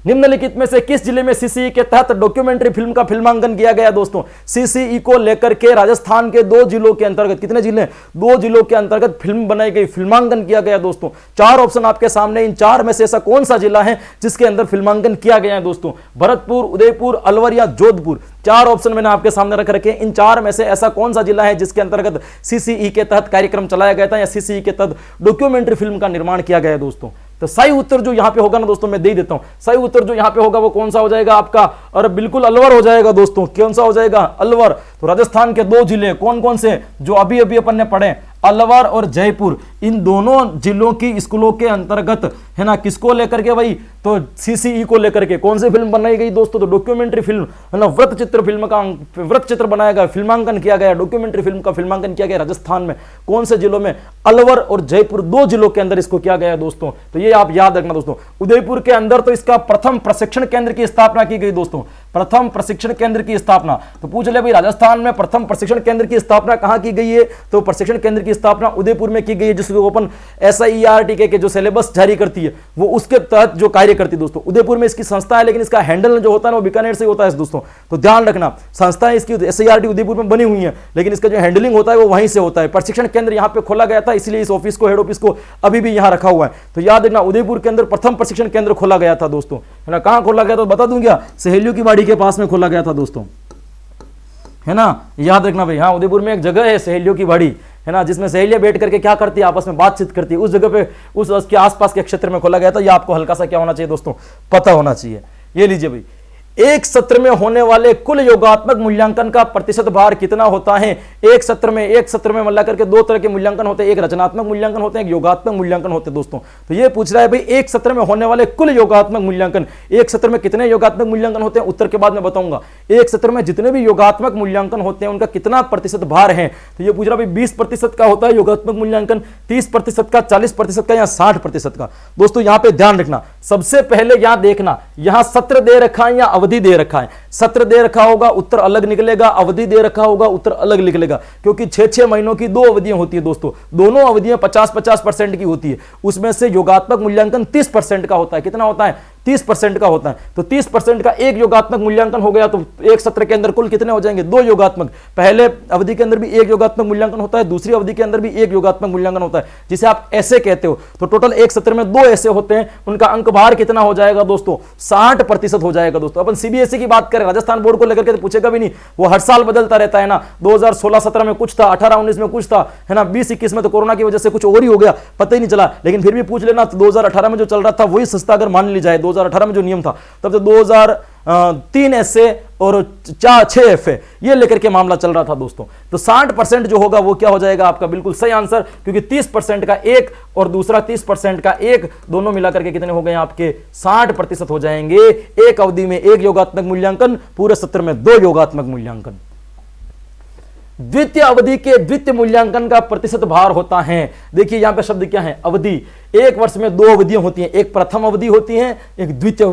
[SPEAKER 1] निम्नलिखित में से किस जिले में सीसीई के तहत डॉक्यूमेंट्री फिल्म का फिल्मांकन किया गया दोस्तों? सीसीई को लेकर के राजस्थान के 2 जिलों के अंतर्गत, कितने जिले? 2 जिलों के अंतर्गत फिल्म बनाई गई, फिल्मांकन किया गया दोस्तों। 4 ऑप्शन आपके सामने, इन 4 में से ऐसा कौन सा जिला है जिसके अंदर फिल्मांकन किया गया है दोस्तों? भरतपुर, उदयपुर, अलवर या जोधपुर। 4 ऑप्शन मैंने आपके सामने रख रखे हैं। इन 4 में से ऐसा कौन सा जिला है जिसके अंतर्गत सीसीई के तहत कार्यक्रम चलाया गया था या सीसीई के तहत डॉक्यूमेंट्री फिल्म का निर्माण किया गया है दोस्तों? तो सही उत्तर जो यहां पे होगा ना दोस्तों, मैं दे देता हूं, सही उत्तर जो यहां पे होगा वो कौन सा हो जाएगा आपका? और बिल्कुल अलवर हो जाएगा दोस्तों। कौन सा हो जाएगा? अलवर। तो राजस्थान के 2 जिले कौन कौन से जो अभी अभी अपन ने पढ़े, अलवर और जयपुर, इन दोनों जिलों की स्कूलों के अंतर्गत है ना, किसको लेकर के भाई? तो सीसीई को लेकर के कौन सी फिल्म बनाई गई दोस्तों? तो डॉक्यूमेंट्री फिल्म है ना, वृत्तचित्र फिल्म का वृत्तचित्र बनाया गया, फिल्मांकन किया गया, डॉक्यूमेंट्री फिल्म का फिल्मांकन किया गया राजस्थान में। कौन से जिलों में? अलवर और जयपुर, 2 जिलों के अंदर इसको किया गया दोस्तों। तो ये आप याद रखना दोस्तों। उदयपुर के अंदर तो इसका प्रथम प्रशिक्षण केंद्र की स्थापना की गई दोस्तों, प्रथम प्रशिक्षण केंद्र की स्थापना। तो पूछ ले भाई राजस्थान में प्रथम प्रशिक्षण केंद्र की स्थापना कहां की गई है? तो प्रशिक्षण केंद्र की स्थापना उदयपुर में की गई है, जिसको अपन SIERT के जो सिलेबस जारी करती है वो उसके तहत जो कार्य करती है दोस्तों। उदयपुर में इसकी संस्था है, लेकिन इसका हैंडल जो होता है वो बीकानेर से होता है दोस्तों। तो ध्यान रखना, संस्था इसकी SIERT उदयपुर में बनी हुई है, लेकिन इसका जो हैंडलिंग होता है वो वहीं से होता है। प्रशिक्षण केंद्र यहां पे खोला गया था, इसलिए इस ऑफिस को, हेड ऑफिस को अभी भी यहां रखा हुआ है। तो याद रखना, उदयपुर के अंदर प्रथम प्रशिक्षण केंद्र खोला गया था दोस्तों, है ना। कहां खोला गया था बता दूं क्या? सहेलियों की बाड़ी के पास में खोला गया था दोस्तों, है ना। याद रखना भाई, हाँ उदयपुर में एक जगह है सहेलियों की बाड़ी, है ना, जिसमें सहेलियां बैठ करके क्या करती है? आपस में बातचीत करती है। उस जगह पे उसके आसपास के क्षेत्र में खोला गया था। ये आपको हल्का सा क्या होना चाहिए दोस्तों? पता होना चाहिए। ये लीजिए भाई, एक सत्र में होने वाले कुल योगात्मक मूल्यांकन का प्रतिशत भार कितना होता है? एक सत्र में मिला करके 2 तरह के मूल्यांकन होते हैं, एक रचनात्मक मूल्यांकन होते हैं, एक योगात्मक मूल्यांकन होते हैं दोस्तों। तो ये पूछ रहा है भाई, एक सत्र में होने वाले कुल योगात्मक मूल्यांकन, एक सत्र में कितने योगात्मक मूल्यांकन होते हैं? उत्तर के बाद में बताऊंगा। एक सत्र में जितने भी योगात्मक मूल्यांकन होते हैं उनका कितना प्रतिशत भार है? तो ये पूछ रहा है भाई 20% का होता है योगात्मक मूल्यांकन, 30% का, 40% का या 60% का? दोस्तों यहां पर ध्यान रखना, सबसे पहले यहां देखना, यहां सत्र दे रखा है या अवधि दे रखा है। सत्र दे रखा होगा उत्तर अलग निकलेगा, अवधि दे रखा होगा उत्तर अलग निकलेगा, क्योंकि 6-6 महीनों की 2 अवधियां होती है दोस्तों। दोनों अवधियां 50-50% की होती है। उसमें से योगात्मक मूल्यांकन 30% का होता है। कितना होता है? 30% का होता है। तो 30% का एक योगात्मक मूल्यांकन हो गया, तो एक सत्र के अंदर कुल कितने हो जाएंगे? 2 योगात्मक। पहले अवधि के अंदर भी एक योगात्मक मूल्यांकन होता है, दूसरी अवधि के अंदर भी एक योगात्मक मूल्यांकन होता है, जिसे आप ऐसे कहते हो। तो टोटल एक सत्र में 2 ऐसे होते हैं। उनका अंक भार कितना हो जाएगा दोस्तों? 60% हो जाएगा दोस्तों। अपन सीबीएसई की बात करें, राजस्थान बोर्ड को लेकर के तो पूछेगा भी नहीं, वो हर साल बदलता रहता है ना। 2016-17 में कुछ था, 18-19 में कुछ था, है ना, 20-21 में तो कोरोना की वजह से कुछ और ही हो गया, पता ही नहीं चला। लेकिन फिर भी पूछ लेना, तो 2018 में जो चल रहा था वही सस्ता अगर मान ली जाए, 2018 में जो नियम था, तब तो 2003 ऐसे और 6 FA ये लेकर के मामला चल रहा था दोस्तों। तो 60% जो होगा वो क्या हो जाएगा आपका? बिल्कुल सही आंसर, क्योंकि 30% का एक और दूसरा 30% का एक, दोनों मिलाकर के कितने हो गए आपके? 60% हो जाएंगे। एक अवधि में एक योगात्मक मूल्यांकन, पूरे सत्र में 2 योगात्मक मूल्यांकन। द्वितीय अवधि के द्वितीय मूल्यांकन का प्रतिशत भार होता है। देखिए यहां पे शब्द क्या है? अवधि। एक वर्ष में 2 अवधियां होती हैं, एक प्रथम अवधि होती है, एक द्वितीय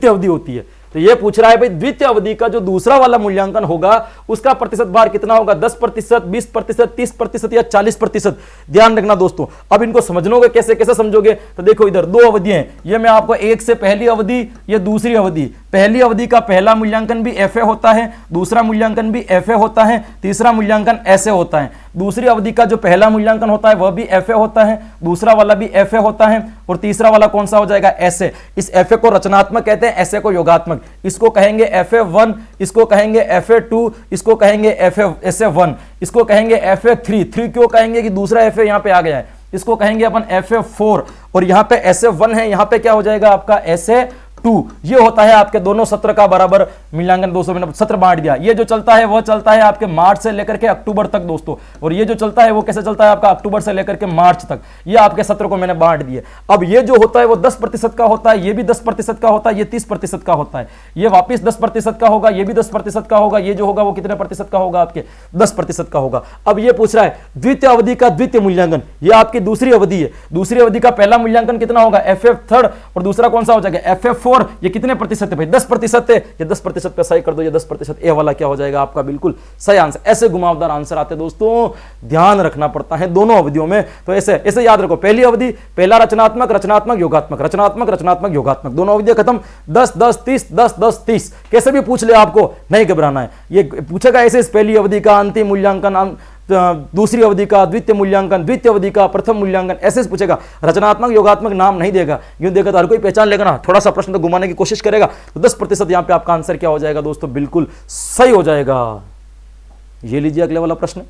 [SPEAKER 1] अवधि होती है। तो ये पूछ रहा है भाई द्वितीय अवधि का जो दूसरा वाला मूल्यांकन होगा उसका प्रतिशत भार कितना होगा? 10%, 20%, 30% या 40%? ध्यान रखना दोस्तों। अब इनको समझोगे कैसे कैसे समझोगे? तो देखो इधर 2 अवधियां हैं, ये मैं आपको एक से पहली अवधि, ये दूसरी अवधि। पहली अवधि का पहला मूल्यांकन भी FA होता है, दूसरा मूल्यांकन भी FA होता है, तीसरा मूल्यांकन ऐसे होता है। दूसरी अवधि का जो पहला मूल्यांकन होता है वह भी FA होता है, दूसरा वाला भी FA होता है, और तीसरा वाला कौन सा हो जाएगा? ऐसे। इस FA को रचनात्मक कहते हैं, ऐसे को योगात्मक। इसको कहेंगे FA1, इसको कहेंगे FA2, इसको कहेंगे SA1, इसको कहेंगे FA3। 3 क्यों कहेंगे? कि दूसरा FA यहां पे आ गया है। इसको कहेंगे अपन FA4, और यहां पे SA1 है, यहां पे क्या हो जाएगा आपका? SA2। ये होता है आपके दोनों सत्र का बराबर मूल्यांकन। दोस्तों मैंने सत्र बांट दिया। ये जो चलता है वो चलता है आपके मार्च से लेकर के अक्टूबर तक दोस्तों, और ये जो चलता है वो कैसे चलता है आपका? अक्टूबर से लेकर के मार्च तक। ये आपके सत्र को मैंने बांट दिए। अब ये जो होता है वो 10% का होता है, ये भी 10% का होता है, ये 30% का होता है, ये वापिस 10% का होगा, ये भी 10% का होगा, ये जो होगा वो कितने प्रतिशत का होगा? आपके 10% का होगा। अब ये पूछ रहा है द्वितीय अवधि का द्वितीय मूल्यांकन, ये आपकी दूसरी अवधि है। दूसरी अवधि का पहला मूल्यांकन कितना होगा? FA3, और दूसरा कौन सा हो जाएगा? FA4, और ये कितने प्रतिशत है भाई, 10% है, ये 10% पे सही कर दो, ये 10% ए वाला क्या हो जाएगा आपका बिल्कुल सही आंसर। ऐसे घुमावदार आंसर आते दोस्तों, ध्यान रखना पड़ता है दोनों अवधियों में। तो ऐसे याद रखो, पहली अवधि पहला रचनात्मक, रचनात्मक योगात्मक, रचनात्मक रचनात्मक योगात्मक, दोनों अवधियां खत्म। 10 10 30 10 10 30 कैसे भी पूछ ले आपको नहीं घबराना है। ये पूछेगा ऐसे पहली अवधि का अंतिम मूल्यांकन, दूसरी अवधि का द्वितीय मूल्यांकन, द्वितीय अवधि का प्रथम मूल्यांकन, ऐसे पूछेगा। रचनात्मक योगात्मक नाम नहीं देगा, यूं देगा तो हर कोई पहचान लेगा ना, थोड़ा सा प्रश्न तो घुमाने की कोशिश करेगा। तो 10% यहां पे आपका आंसर क्या हो जाएगा दोस्तों, बिल्कुल सही हो जाएगा। ये लीजिए अगले वाला प्रश्न,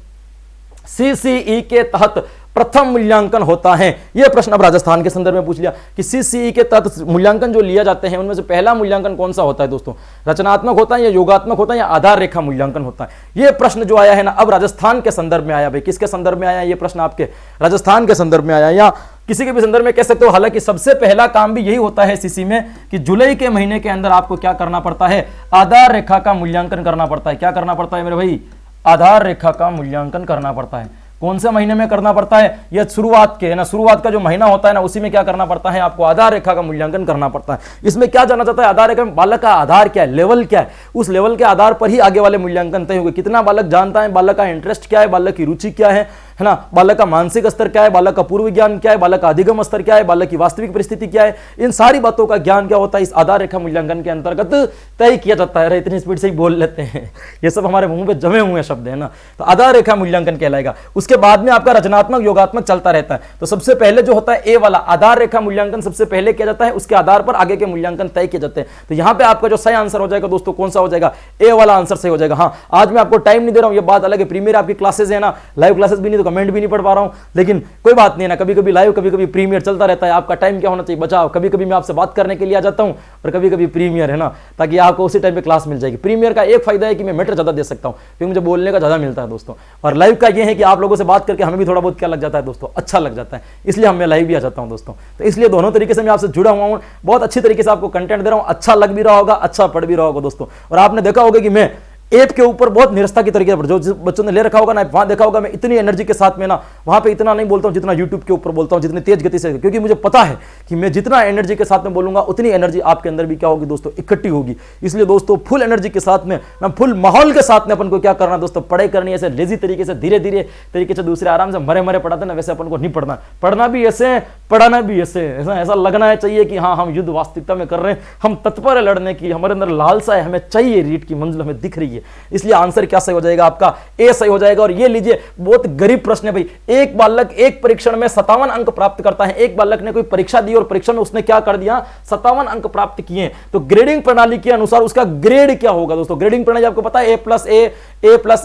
[SPEAKER 1] सीसीई के तहत प्रथम मूल्यांकन होता है। यह प्रश्न अब राजस्थान के संदर्भ में पूछ लिया कि सीसीई के तहत मूल्यांकन जो लिया जाते हैं उनमें से पहला मूल्यांकन कौन सा होता है दोस्तों, रचनात्मक होता है या योगात्मक होता है या आधार रेखा मूल्यांकन होता है। यह प्रश्न जो आया है ना अब राजस्थान के संदर्भ में आया। भाई किसके संदर्भ में आया यह प्रश्न, आपके राजस्थान के संदर्भ में आया या किसी के भी संदर्भ में कह सकते हो। हालांकि सबसे पहला काम भी यही होता है सीसी में कि जुलाई के महीने के अंदर आपको क्या करना पड़ता है, आधार रेखा का मूल्यांकन करना पड़ता है। क्या करना पड़ता है मेरे भाई, आधार रेखा का मूल्यांकन करना पड़ता है। कौन से महीने में करना पड़ता है, यह शुरुआत के है ना, शुरुआत का जो महीना होता है ना उसी में क्या करना पड़ता है, आपको आधार रेखा का मूल्यांकन करना पड़ता है। इसमें क्या जाना चाहता है, आधार रेखा में बालक का आधार क्या है, लेवल क्या है, उस लेवल के आधार पर ही आगे वाले मूल्यांकन तय होंगे। कितना बालक जानता है, बालक का इंटरेस्ट क्या है, बालक की रुचि क्या है ना, बालक का मानसिक स्तर क्या है, बालक का पूर्व ज्ञान क्या है, बालक का अधिगम स्तर क्या है, बालक की वास्तविक परिस्थिति क्या है, इन सारी बातों का ज्ञान क्या होता है इस आधार रेखा मूल्यांकन के अंतर्गत तय किया जाता है। इतनी स्पीड से ही बोल लेते हैं, ये सब हमारे मुंह पे जमे हुए शब्द है ना। तो आधार रेखा मूल्यांकन कहलाएगा। उसके बाद में आपका रचनात्मक योगात्मक चलता रहता है। तो सबसे पहले जो होता है ए वाला आधार रेखा मूल्यांकन सबसे पहले किया जाता है, उसके आधार पर आगे के मूल्यांकन तय किए जाते हैं। तो यहां पे आपका जो सही आंसर हो जाएगा दोस्तों कौन सा हो जाएगा, ए वाला आंसर सही हो जाएगा। हाँ आज मैं आपको टाइम नहीं दे रहा हूं, ये बात अलग है, प्रीमियर आपकी क्लासेस है ना, लाइव क्लासेस भी नहीं तो कमेंट भी नहीं पढ़ पा रहा हूं, लेकिन कोई बात नहीं है ना, कभी कभी लाइव कभी कभी प्रीमियर चलता रहता है। आपका टाइम क्या होना चाहिए बचाओ, कभी कभी मैं आपसे बात करने के लिए आ जाता हूं और कभी कभी प्रीमियर है ना, ताकि आपको उसी टाइम पे क्लास मिल जाएगी। प्रीमियर का एक फायदा है कि मैं मैटर ज्यादा दे सकता हूं क्योंकि मुझे बोलने का ज्यादा मिलता है दोस्तों, और लाइव का ये है कि आप लोगों से बात करके हमें भी थोड़ा बहुत क्या लग जाता है दोस्तों, अच्छा लग जाता है, इसलिए मैं लाइव भी आ जाता हूं दोस्तों। तो इसलिए दोनों तरीके से मैं आपसे जुड़ा हुआ हूं, बहुत अच्छी तरीके से आपको कंटेंट दे रहा हूं, अच्छा लग भी रहा होगा, अच्छा पढ़ भी रहा होगा दोस्तों। और आपने देखा होगा कि मैं ऐप के ऊपर बहुत निरस्ता की तरीके पर जो बच्चों ने ले रखा होगा ना, वहां देखा होगा मैं इतनी एनर्जी के साथ में ना वहां पे इतना नहीं बोलता हूं जितना यूट्यूब के ऊपर बोलता हूं, जितनी तेज गति से, क्योंकि मुझे पता है कि मैं जितना एनर्जी के साथ में बोलूंगा उतनी एनर्जी आपके अंदर भी क्या होगी दोस्तों, इकट्ठी होगी। इसलिए दोस्तों फुल एनर्जी के साथ में ना, फुल माहौल के साथ में अपन को क्या करना दोस्तों, पढ़ाई करनी है। ऐसे लेजी तरीके से धीरे धीरे तरीके से दूसरे आराम से मरे मरे पढ़ाते ना, वैसे अपन को नहीं पढ़ना। पढ़ना भी ऐसे, पढ़ाना भी ऐसे, ऐसा लगना है चाहिए कि हाँ हम युद्ध वास्तविकता में कर रहे हैं, हम तत्पर है लड़ने की, हमारे अंदर लालसा है, हमें चाहिए, रीट की मंजिल हमें दिख रही है। इसलिए आंसर क्या सही हो जाएगा आपका, ए सही हो जाएगा। और ये लीजिए बहुत गरीब प्रश्न है भाई, एक बालक एक परीक्षण में 57 अंक प्राप्त करता है। एक बालक ने कोई परीक्षा दी और परीक्षा में उसने क्या कर दिया, 57 अंक प्राप्त किए। तो ग्रेडिंग प्रणाली के अनुसार उसका ग्रेड क्या होगा दोस्तों, ग्रेडिंग प्रणाली आपको पता है A plus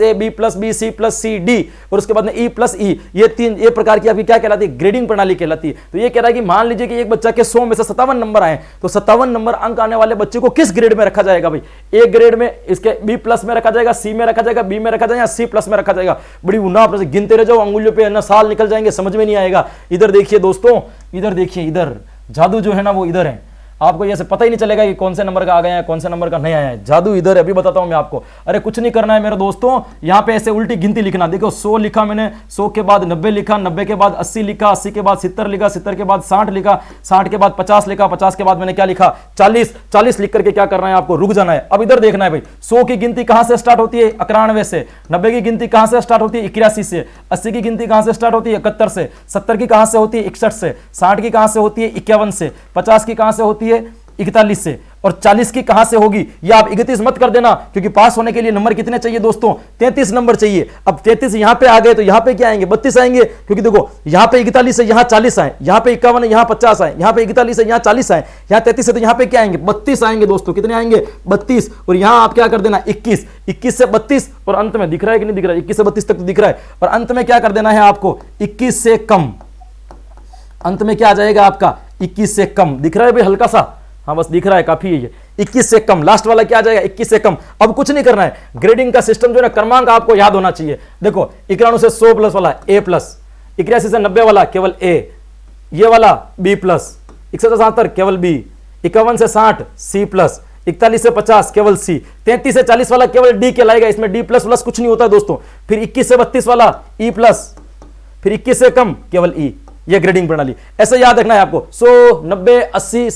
[SPEAKER 1] A, B plus B, C plus C, D, और उसके बाद में ई प्लस ई, ये तीन ये प्रकार की आपकी क्या कहलाती है, ग्रेडिंग प्रणाली कहलाती है। तो ये कह रहा है कि मान लीजिए कि एक बच्चा के 100 में से 57 नंबर आए, तो 57 नंबर अंक आने वाले बच्चे को किस ग्रेड में रखा जाएगा भाई, ए ग्रेड में, इसके बी प्लस में रखा जाएगा, सी में रखा जाएगा, बी में रखा जाएगा, सी प्लस में रखा जाएगा। बड़ी उन्ना आपने गिनते रह जाओ, अंगुलियों पे ना साल निकल जाएंगे, समझ में नहीं आएगा। इधर देखिए दोस्तों, इधर देखिए, इधर जादू जो है ना वो इधर है, आपको ये पता ही नहीं चलेगा कि कौन से नंबर का आ गया है कौन से नंबर का नहीं आया है। जादू इधर है, अभी बताता हूं मैं आपको। अरे कुछ नहीं करना है मेरे दोस्तों, यहां पे ऐसे उल्टी गिनती लिखना। देखो 100 लिखा मैंने, 100 के बाद 90 लिखा, 90 के बाद 80 लिखा, 80 के बाद 70 लिखा, 70 के बाद 60 लिखा, 60 के बाद 50 लिखा, 50 के बाद मैंने क्या लिखा 40, 40 लिख करके क्या करना है आपको, रुक जाना है। अब इधर देखना है भाई, 100 की गिनती कहां से स्टार्ट होती है, 91 से। 90 की गिनती कहां से स्टार्ट होती है, 81 से। 80 की गिनती कहां से स्टार्ट होती है, 71 से। 70 की कहां से होती है, 61 से। 60 की कहां से होती है, 51 से। 50 की कहां से होती है, 41 से। और 40 की कहां से होगी, ये आप 31 मत कर देना, क्योंकि पास होने के लिए नंबर कितने चाहिए दोस्तों, 33 नंबर चाहिए। अब 33 यहां पे आ गए तो यहां पे क्या आएंगे, 32 आएंगे, क्योंकि देखो यहां पे 41 है, यहां 40 आए, यहां पे 51 है, यहां 50 आए, यहां पे 41 है, यहां 40 आए, यहां 33 है, तो यहां पे क्या आएंगे, 32 आएंगे दोस्तों। कितने आएंगे, 32। और यहां आप क्या कर देना, 21, 21 से 32, और अंत में दिख रहा है कि नहीं दिख रहा है, 21 से 32 तक तो दिख रहा है, और अंत में क्या कर देना है आपको, 21 से कम। अंत में क्या आ जाएगा आपका, 21 से कम। दिख रहा है भाई हल्का सा, हाँ बस दिख रहा है, काफी है ये। 21 से कम, लास्ट वाला क्या आ जाएगा, 21 से कम। अब कुछ नहीं करना है, ग्रेडिंग का सिस्टम जो है क्रमांक आपको याद होना चाहिए। देखो 91 से 100 प्लस वाला ए प्लस, 81 से 90 वाला केवल ए, ये वाला बी प्लस, 61 से 77 केवल बी, 51 से 60 सी प्लस, 41 से 50 केवल सी, 33 से 40 वाला केवल डी कहलाएगा, इसमें डी प्लस प्लस कुछ नहीं होता है दोस्तों। फिर 21 से 32 वाला ई प्लस, फिर 21 से कम केवल ई। ये ग्रेडिंग प्रणाली ऐसे याद रखना है आपको। 100, 90, 80,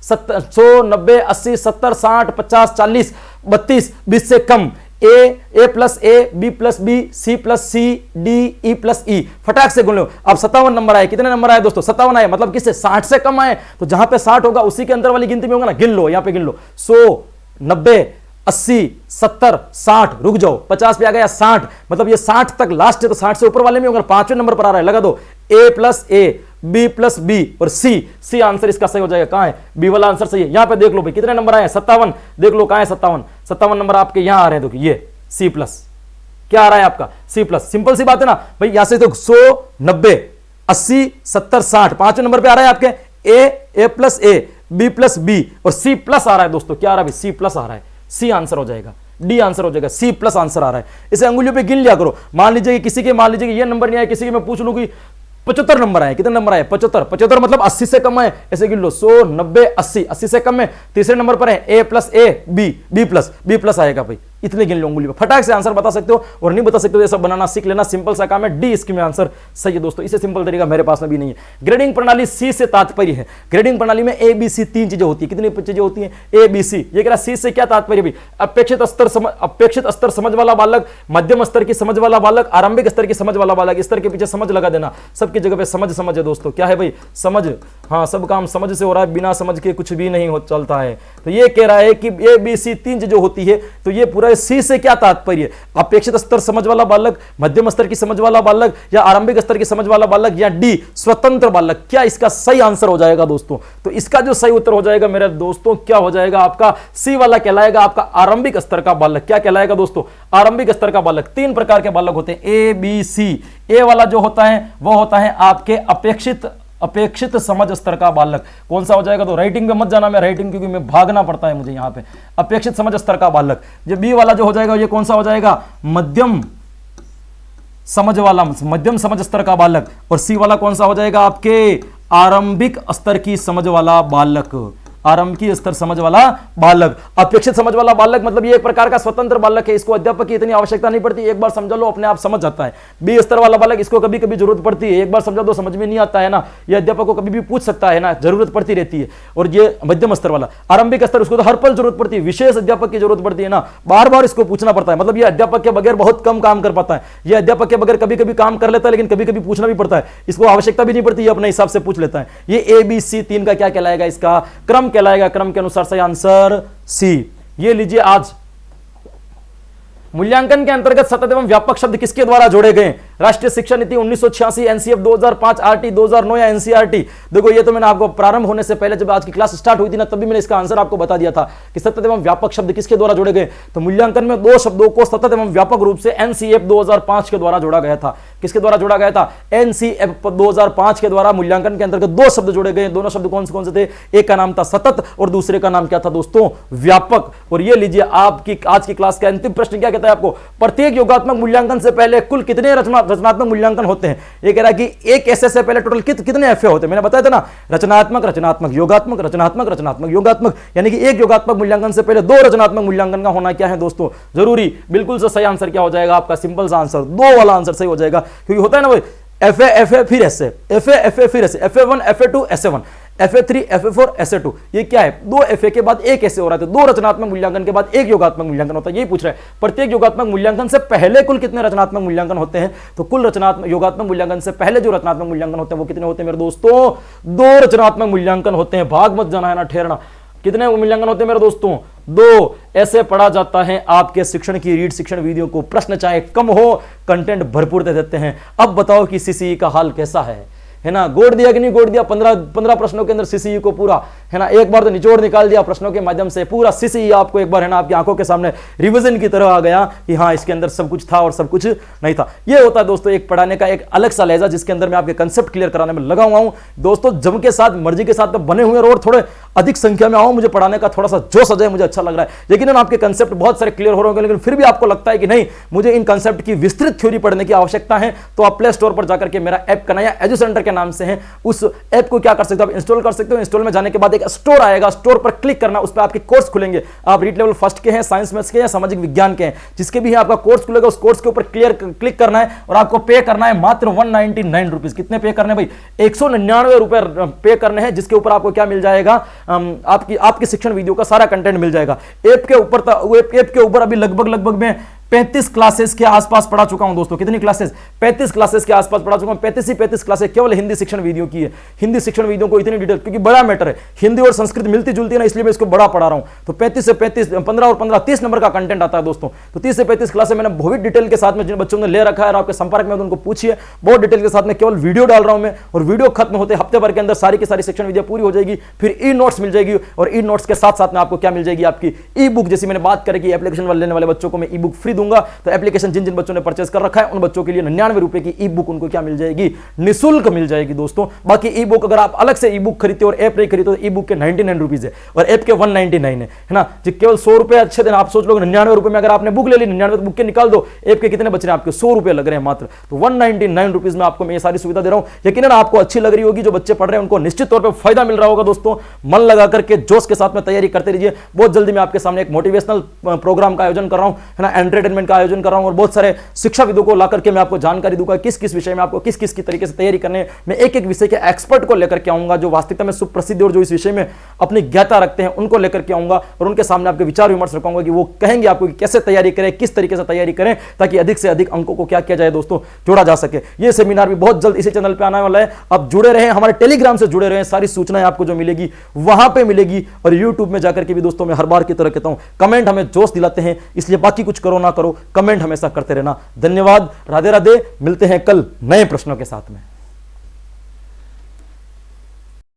[SPEAKER 1] 100, 90, 80, 70, 60, 50, 40, 32, 20 से कम, A plus A, B plus B, C plus C, D, E plus E, फटाक से गुण लो। अब 57 नंबर आए, कितने नंबर आए दोस्तों? 57 आए, मतलब किससे? 60 से कम आए, तो जहां पे 60 होगा उसी के अंदर वाली गिनती में होगा ना, गिन लो, यहां पे गिन लो, 100, 90, 80, 70, 60, रुक जाओ, 50 पे आ गया 60, मतलब ये 60 तक लास्ट है, तो 60 से ऊपर वाले में होगा, 5वें नंबर पर आ रहा है, लगा दो, ए plus A, B plus B और सी आंसर इसका सही हो जाएगा। कहां है? बी वाला आंसर सही है। यहां पे देख लो भाई कितने नंबर आए? 57, देख लो कहां है 57 नंबर आपके यहां आ रहे हैं, देखो ये सी प्लस, क्या आ रहा है आपका? C plus. सिंपल सी बात है ना भाई, यहां से तो 100, 90, 80, 70, 60, 5वें नंबर पे आ रहा है आपके ए plus A, B plus B और सी प्लस आ रहा है दोस्तों। क्या आ रहा है? सी प्लस आ रहा है, सी आंसर हो जाएगा, डी आंसर हो जाएगा, सी प्लस आंसर आ रहा है। इसे अंगुलियों पे गिन लिया करो। मान लीजिए किसी के, मान लीजिए ये नंबर नहीं आया, किसी के मैं पूछ लूं कि 75 नंबर आए, कितने नंबर आए? 75 मतलब 80 से कम है, ऐसे गिन लो, 100, 90, 80 से कम है। तीसरे नंबर पर है A plus A, B plus आएगा भाई, इतने गिन लो उंगली पे, फटाक से आंसर बता सकते हो। और नहीं बता सकते हो, ये सब बनाना सीख लेना, सिंपल सा काम है। डी इसकी में आंसर सही है दोस्तों, इससे सिंपल तरीका मेरे पास में भी नहीं है। ग्रेडिंग प्रणाली सी से तात्पर्य है, ग्रेडिंग प्रणाली में ए बी सी 3 चीजें होती है। कितनी चीजें होती हैं? A B C. ये कह रहा सी से क्या तात्पर्य भी? अपेक्षित स्तर समझ वाला बालक, मध्यम स्तर की समझ वाला बालक, आरंभिक स्तर की समझ वाला बालक। स्तर के पीछे समझ लगा देना, सबकी जगह पे समझ है दोस्तों। क्या है भाई? समझ। हाँ, सब काम समझ से हो रहा है, बिना समझ के कुछ भी नहीं हो चलता है। तो ये कह रहा है कि ए बी सी 3 चीजें होती है, तो ये पूरा सी से क्या तात्पर्य? अपेक्षित स्तर समझ वाला बालक, मध्यम स्तर की समझ वाला बालक, या आरंभिक स्तर की समझ वाला बालक, या डी स्वतंत्र बालक। क्या इसका सही आंसर हो जाएगा दोस्तों? तो इसका जो सही उत्तर हो जाएगा मेरे दोस्तों, क्या हो जाएगा आपका? सी वाला कहलाएगा आपका आरंभिक स्तर का बालक। क्या कहलाएगा दोस्तों? आरंभिक स्तर का बालक। 3 प्रकार के बालक होते हैं, ए बी सी। ए वाला जो होता है वो होता है आपके अपेक्षित समझ स्तर का बालक। कौन सा हो जाएगा? तो राइटिंग में मत जाना, मैं राइटिंग क्योंकि मैं भागना पड़ता है मुझे यहां पे। अपेक्षित समझ स्तर का बालक। जो बी वाला जो हो जाएगा, ये कौन सा हो जाएगा? मध्यम समझ स्तर का बालक। और सी वाला कौन सा हो जाएगा? आपके आरंभिक स्तर की समझ वाला बालक। आरंभिक स्तर समझ वाला बालक। अपेक्षित समझ वाला बालक मतलब ये एक प्रकार का स्वतंत्र बालक है, इसको अध्यापक की इतनी आवश्यकता नहीं पड़ती, एक बार समझा लो अपने आप समझ जाता है। बी स्तर वाला बालक, इसको कभी कभी जरूरत पड़ती है, एक बार समझा दो समझ में नहीं आता है ना, ये अध्यापक को कभी भी पूछ सकता है ना, जरूरत पड़ती रहती है। और ये मध्यम स्तर वाला आरंभिक स्तर, उसको तो हर पल जरूरत पड़ती है, विशेष अध्यापक की जरूरत पड़ती है ना, बार बार इसको पूछना पड़ता है। मतलब ये अध्यापक के बगैर बहुत कम काम कर पाता है, ये अध्यापक के बगैर कभी कभी काम कर लेता है, लेकिन कभी कभी पूछना भी पड़ता है, इसको आवश्यकता भी नहीं पड़ती, ये अपने हिसाब से पूछ लेता है। ये ए बी सी 3 का क्या कहलाएगा? इसका क्रम कहलाएगा, क्रम के अनुसार सही आंसर सी। ये लीजिए, आज मूल्यांकन के अंतर्गत सतत एवं व्यापक शब्द किसके द्वारा जोड़े गए? राष्ट्रीय शिक्षा नीति 1986, एनसीएफ 2005, आरटी 2009 या एनसीईआरटी। देखो ये तो मैंने आपको प्रारंभ होने से पहले जब आज की क्लास स्टार्ट हुई थी ना, तभी मैंने इसका आंसर आपको बता दिया था कि सतत एवं व्यापक शब्द किसके द्वारा जोड़े गए। तो मूल्यांकन में 2 शब्दों को सतत एवं व्यापक रूप से एनसीएफ 2005 के द्वारा जोड़ा गया था। किसके द्वारा जोड़ा गया था? एनसीएफ 2005 के द्वारा मूल्यांकन के अंतर्गत 2 शब्द जोड़े गए। दोनों शब्द कौन से थे? एक का नाम था सतत और दूसरे का नाम क्या था दोस्तों? व्यापक। और ये लीजिए, आपकी आज की क्लास का अंतिम प्रश्न क्या कहता है आपको? प्रत्येक योगात्मक मूल्यांकन से पहले कुल कितने रचनात्मक मूल्यांकन होते हैं? ये कह रहा है कि एक ऐसे से पहले टोटल कितने एफए होते हैं? मैंने बताया था ना, रचनात्मक योगात्मक, रचनात्मक योगात्मक, यानी कि एक योगात्मक मूल्यांकन से पहले 2 रचनात्मक मूल्यांकन का होना क्या है दोस्तों? जरूरी। बिल्कुल से सही आंसर क्या हो जाएगा आपका? सिंपल सा आंसर 2 वाला आंसर सही हो जाएगा, क्योंकि होता है ना भाई, एफए फिर एसए, एफए फिर एसए, एफए1 एफए2 एसए1, एफए3 एफए4 एसए2। ये क्या है? 2 एफए के बाद एक एसए हो रहा है, 2 रचनात्मक मूल्यांकन के बाद एक योगात्मक मूल्यांकन होता है। यही पूछ रहा है, प्रत्येक योगात्मक मूल्यांकन से पहले कुल कितने रचनात्मक मूल्यांकन होते हैं? तो कुल योगात्मक मूल्यांकन से पहले जो रचनात्मक मूल्यांकन होते हैं वो कितने होते हैं मेरे दोस्तों? 2 रचनात्मक मूल्यांकन होते हैं। भाग मत जाना है ना, ठहरना। कितने मूल्यांकन होते हैं मेरे दोस्तों? 2। ऐसे पढ़ा जाता है आपके शिक्षण की रीड शिक्षण वीडियो को, प्रश्न चाहे कम हो, कंटेंट भरपूर दे देते हैं। अब बताओ कि सीसीई का हाल कैसा है ना? गोड़ दिया कि नहीं गोड़ दिया? 15 प्रश्नों के अंदर सीसीई को पूरा, है ना, एक बार तो निचोड़ निकाल दिया प्रश्नों के माध्यम से। पूरा सीसीई आपको एक बार, है ना, आपकी आंखों के सामने रिवीजन की तरह आ गया कि हाँ, इसके अंदर सब कुछ था और सब कुछ नहीं था। ये होता है दोस्तों एक पढ़ाने का एक अलग सा लहजा, जिसके अंदर मैं आपके कंसेप्ट क्लियर कराने में लगा हुआ हूं दोस्तों। जम के साथ, मर्जी के साथ बने हुए और थोड़े अधिक संख्या में आओ, मुझे पढ़ाने का थोड़ा सा जोश आ जाए, मुझे अच्छा लग रहा है। लेकिन आपके कंसेप्ट बहुत सारे क्लियर हो रहे होंगे, लेकिन फिर भी आपको लगता है कि नहीं, मुझे इन कंसेप्ट की विस्तृत थ्योरी पढ़ने की आवश्यकता है, तो आप प्ले स्टोर पर जाकर के मेरा ऐप कन्हैया एजू सेंटर के नाम से है, उस ऐप को क्या कर सकते हो आप, इंस्टॉल कर सकते हो। इंस्टॉल में जाने के बाद एक स्टोर आएगा, स्टोर पर क्लिक करना, उस पर आपके कोर्स खुलेंगे। आप रीड लेवल फर्स्ट के हैं, साइंस मैथ्स के या सामाजिक विज्ञान के हैं, जिसके भी है आपका कोर्स खुलेगा, उस कोर्स के ऊपर क्लिक करना है और आपको पे करना है मात्र 199 रुपीज। कितने पे करने भाई? 199 रुपए पे करने हैं, जिसके ऊपर आपको क्या मिल जाएगा, आपकी शिक्षण वीडियो का सारा कंटेंट मिल जाएगा। ऐप के ऊपर अभी लगभग मैं 35 क्लासेस के आसपास पढ़ा चुका हूं दोस्तों। कितनी क्लासेस? 35 क्लासेस के आसपास पढ़ा चुका हूं। 35 क्लासेस केवल हिंदी शिक्षण वीडियो की है। हिंदी शिक्षण वीडियो को इतनी डिटेल, क्योंकि बड़ा मैटर है, हिंदी और संस्कृत मिलती जुलती है ना, इसलिए मैं इसको बड़ा पढ़ा रहा हूं। तो 35 से 15 और 15 30 नंबर का कंटेंट आता है दोस्तों। तो 30 से 35 क्लासेस मैंने बहुत डिटेल के साथ में जिन बच्चों ने ले रखा है और आपके संपर्क में उनको पूछिए, बहुत डिटेल के साथ में केवल वीडियो डाल रहा हूं मैं, और वीडियो खत्म होते हफ्ते भर के अंदर सारी की सारी शिक्षण वीडियो पूरी हो जाएगी। फिर ई नोट्स मिल जाएगी, और ई नोट्स के साथ साथ में आपको क्या मिल जाएगी, आपकी ई बुक। जैसे मैंने बात करी कि एप्लीकेशन लेने वाले बच्चों को मैं ई बुक फ्री दूंगा, तो एप्लीकेशन जिन बच्चों ने परचेस कर रखा है उन बच्चों के लिए 99 रुपए की ई बुक उनको क्या मिल जाएगी, निःशुल्क मिल जाएगी दोस्तों। बाकी ई बुक अगर आप अलग से ई बुक खरीदते हो और ऐप नहीं खरीदते तो ई बुक के 99 रुपीज है और ऐप के 199 है ना, जो केवल 100 रुपए अच्छे दिन। आप सोच लो 99 रुपए में अगर आपने बुक ले ली, 99 बुक के निकाल दो, ऐप के कितने बच रहे हैं आपके? 100 रुपए लग रहे हैं मात्र। तो 199 रुपीज में आपको मैं ये सारी सुविधा दे रहा हूं। यकीनन आपको अच्छी लग रही होगी, जो बच्चे पढ़ रहे हैं उनको निश्चित तौर पर फायदा मिल रहा होगा दोस्तों। मन लगा करके जोश के साथ में तैयारी करते रहिए। बहुत जल्दी मैं आपके सामने एक मोटिवेशनल प्रोग्राम का आयोजन कर रहा हूं, है ना, एंटरटेनमेंट का आयोजन कर रहा हूं, और बहुत सारे शिक्षा विदों को लाकर के मैं आपको जानकारी दूंगा किस किस विषय में आपको किस किस की तरीके से तैयारी करने है। मैं एक एक विषय के एक्सपर्ट को लेकर के आऊंगा, जो वास्तविकता में सुप्रसिद्ध और जो इस विषय में अपनी ज्ञाता रखते हैं उनको लेकर के आऊंगा, और उनके सामने आपके विचार विमर्श रखूंगा कि वो कहेंगे आपको कि कैसे तैयारी करें, किस तरीके से तैयारी करें, ताकि अधिक से अधिक अंकों को क्या किया जाए दोस्तों, जोड़ा जा सके। यह सेमिनार भी बहुत जल्द इसी चैनल पर आने वाला है। आप जुड़े रहें, हमारे टेलीग्राम से जुड़े रहें, सारी सूचनाएं आपको जो मिलेगी वहां पर मिलेगी, और यूट्यूब में जाकर के भी दोस्तों मैं हर बार की तरह कहता हूं, कमेंट हमें जोश दिलाते हैं, इसलिए बाकी कुछ करो ना करो, कमेंट हमेशा करते रहना। धन्यवाद, राधे राधे। मिलते हैं कल नए प्रश्नों के साथ में।